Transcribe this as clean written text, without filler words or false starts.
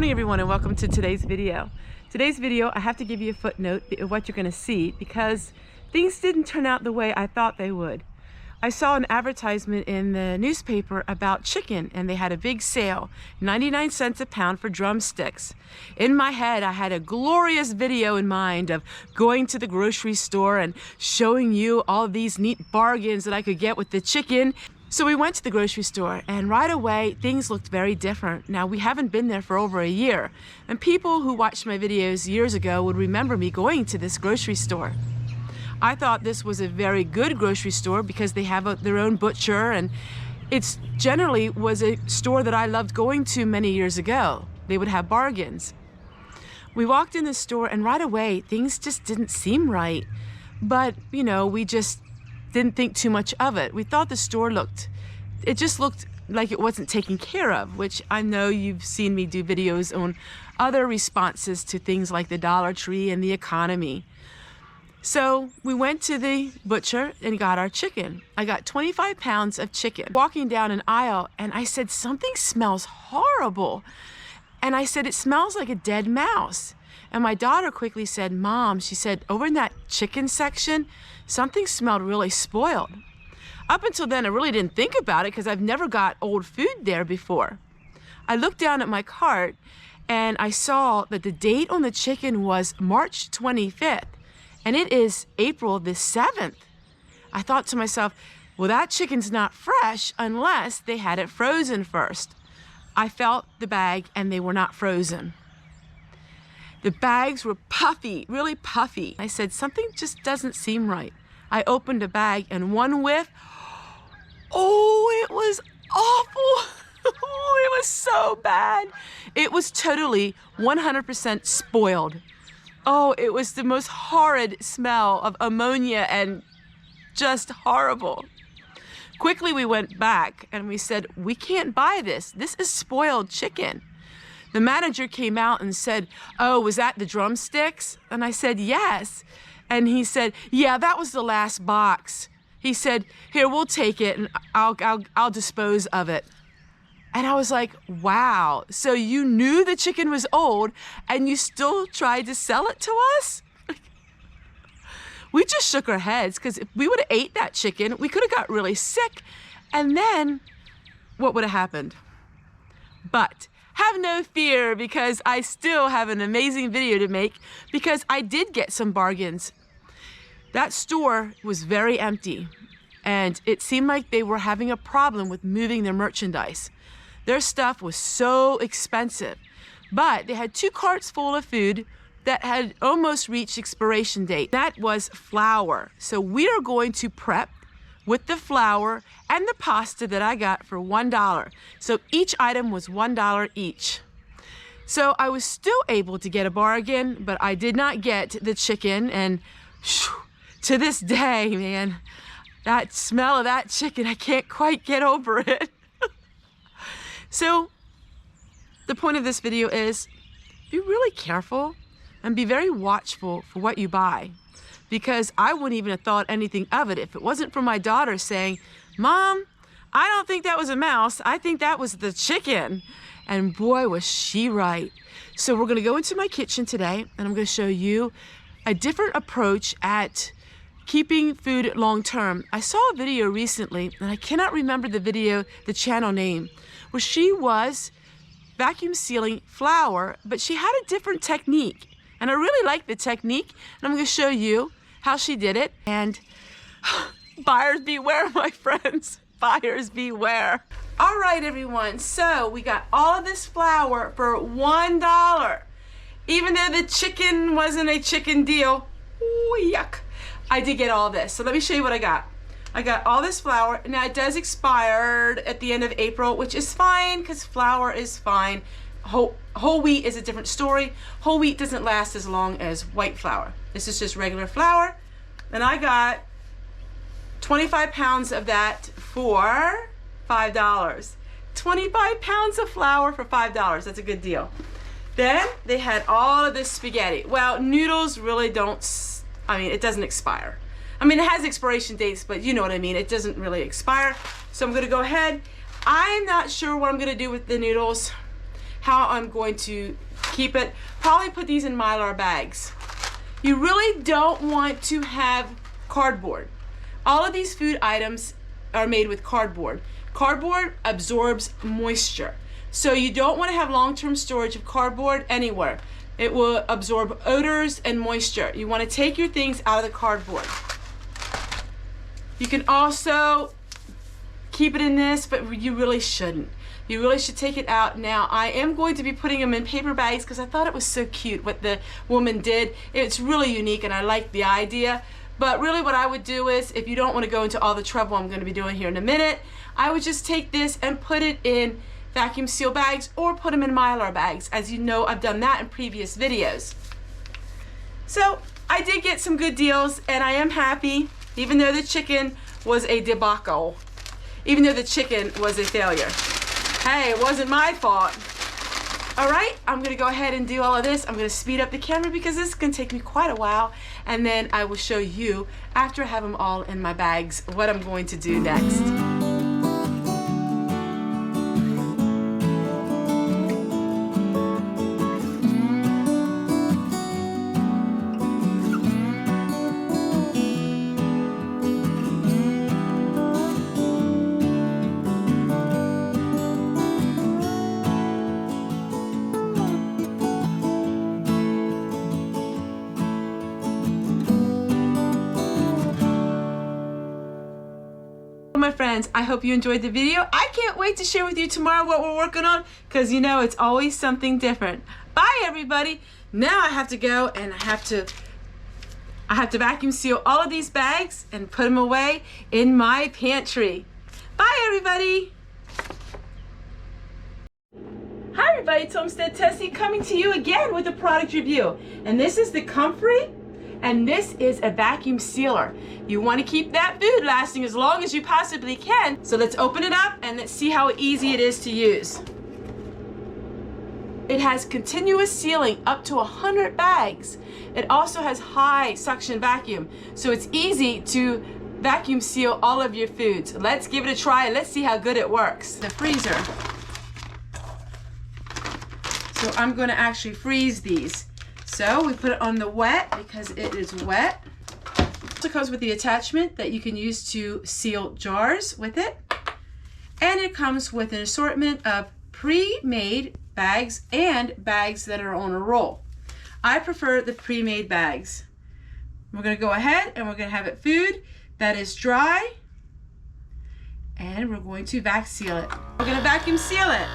morning everyone, and welcome to today's video. Today's video, I have to give you a footnote of what you're going to see because things didn't turn out the way I thought they would. I saw an advertisement in the newspaper about chicken, and they had a big sale, 99 cents a pound for drumsticks. In my head, I had a glorious video in mind of going to the grocery store and showing you all these neat bargains that I could get with the chicken. So we went to the grocery store, and right away things looked very different. Now, we haven't been there for over a year, and people who watched my videos years ago would remember me going to this grocery store. I thought this was a very good grocery store because they have their own butcher, and it's generally was a store that I loved going to many years ago. They would have bargains. We walked in the store, and right away things just didn't seem right, but you know, we just didn't think too much of it. We thought the store it just looked like it wasn't taken care of, which I know you've seen me do videos on other responses to things like the Dollar Tree and the economy. So we went to the butcher and got our chicken. I got 25 pounds of chicken. Walking down an aisle, and I said, something smells horrible. And I said, it smells like a dead mouse. And my daughter quickly said, Mom, she said, over in that chicken section, something smelled really spoiled. Up until then, I really didn't think about it because I've never got old food there before. I looked down at my cart and I saw that the date on the chicken was March 25th, and it is April the 7th. I thought to myself, well, that chicken's not fresh unless they had it frozen first. I felt the bag and they were not frozen. The bags were puffy, really puffy. I said, something just doesn't seem right. I opened a bag and one whiff, oh, it was awful. Oh, it was so bad. It was totally 100% spoiled. Oh, it was the most horrid smell of ammonia and just horrible. Quickly we went back and we said, we can't buy this. This is spoiled chicken. The manager came out and said, oh, was that the drumsticks? And I said, yes. And he said, yeah, that was the last box. He said, here, we'll take it and I'll dispose of it. And I was like, wow, so you knew the chicken was old and you still tried to sell it to us? We just shook our heads because if we would have ate that chicken, we could have got really sick. And then what would have happened? But have no fear, because I still have an amazing video to make because I did get some bargains. That store was very empty and it seemed like they were having a problem with moving their merchandise. Their stuff was so expensive, but they had 2 carts full of food that had almost reached expiration date. That was flour. So we are going to prep with the flour and the pasta that I got for $1. So each item was $1 each. So I was still able to get a bargain, but I did not get the chicken. And to this day, man, that smell of that chicken, I can't quite get over it. So the point of this video is be really careful and be very watchful for what you buy, because I wouldn't even have thought anything of it if it wasn't for my daughter saying, Mom, I don't think that was a mouse. I think that was the chicken. And boy, was she right. So we're gonna go into my kitchen today and I'm gonna show you a different approach at keeping food long-term. I saw a video recently, and I cannot remember the channel name, where she was vacuum sealing flour, but she had a different technique. And I really like the technique, and I'm gonna show you how she did it. And buyers beware, my friends, buyers beware. All right, everyone, so we got all of this flour for $1. Even though the chicken wasn't a chicken deal, ooh, yuck. I did get all this, so let me show you what I got. I got all this flour. Now it does expire at the end of April, which is fine because flour is fine. Whole wheat is a different story. Whole wheat doesn't last as long as white flour. This is just regular flour. And I got 25 pounds of that for $5. 25 pounds of flour for $5. That's a good deal. Then they had all of this spaghetti. Well, noodles really don't, I mean, it doesn't expire. I mean, it has expiration dates, but you know what I mean. It doesn't really expire. So I'm gonna go ahead. I'm not sure what I'm gonna do with the noodles. how I'm going to keep it. Probably put these in Mylar bags. You really don't want to have cardboard. All of these food items are made with cardboard. Cardboard absorbs moisture. So you don't want to have long-term storage of cardboard anywhere. It will absorb odors and moisture. You want to take your things out of the cardboard. You can also keep it in this, but you really shouldn't. You really should take it out. Now, I am going to be putting them in paper bags because I thought it was so cute what the woman did. It's really unique and I like the idea. But really what I would do is, if you don't want to go into all the trouble I'm going to be doing here in a minute, I would just take this and put it in vacuum seal bags or put them in Mylar bags. As you know, I've done that in previous videos. So I did get some good deals and I am happy, even though the chicken was a debacle. Even though the chicken was a failure. Hey, it wasn't my fault. All right, I'm gonna go ahead and do all of this. I'm gonna speed up the camera because this is gonna take me quite a while, and then I will show you, after I have them all in my bags, what I'm going to do next. My friends, I hope you enjoyed the video. I can't wait to share with you tomorrow what we're working on, because you know it's always something different. Bye everybody. Now I have to go and I have to vacuum seal all of these bags and put them away in my pantry. Bye everybody. Hi everybody, it's Homestead Tessie coming to you again with a product review. And this is the Comfrey. And this is a vacuum sealer. You want to keep that food lasting as long as you possibly can. So let's open it up and let's see how easy it is to use. It has continuous sealing up to 100 bags. It also has high suction vacuum, so it's easy to vacuum seal all of your foods. Let's give it a try and let's see how good it works. The freezer. So I'm going to actually freeze these. So we put it on the wet because it is wet. It also comes with the attachment that you can use to seal jars with it. And it comes with an assortment of pre-made bags and bags that are on a roll. I prefer the pre-made bags. We're going to go ahead and we're going to have it food that is dry. And we're going to vac seal it. We're going to vacuum seal it.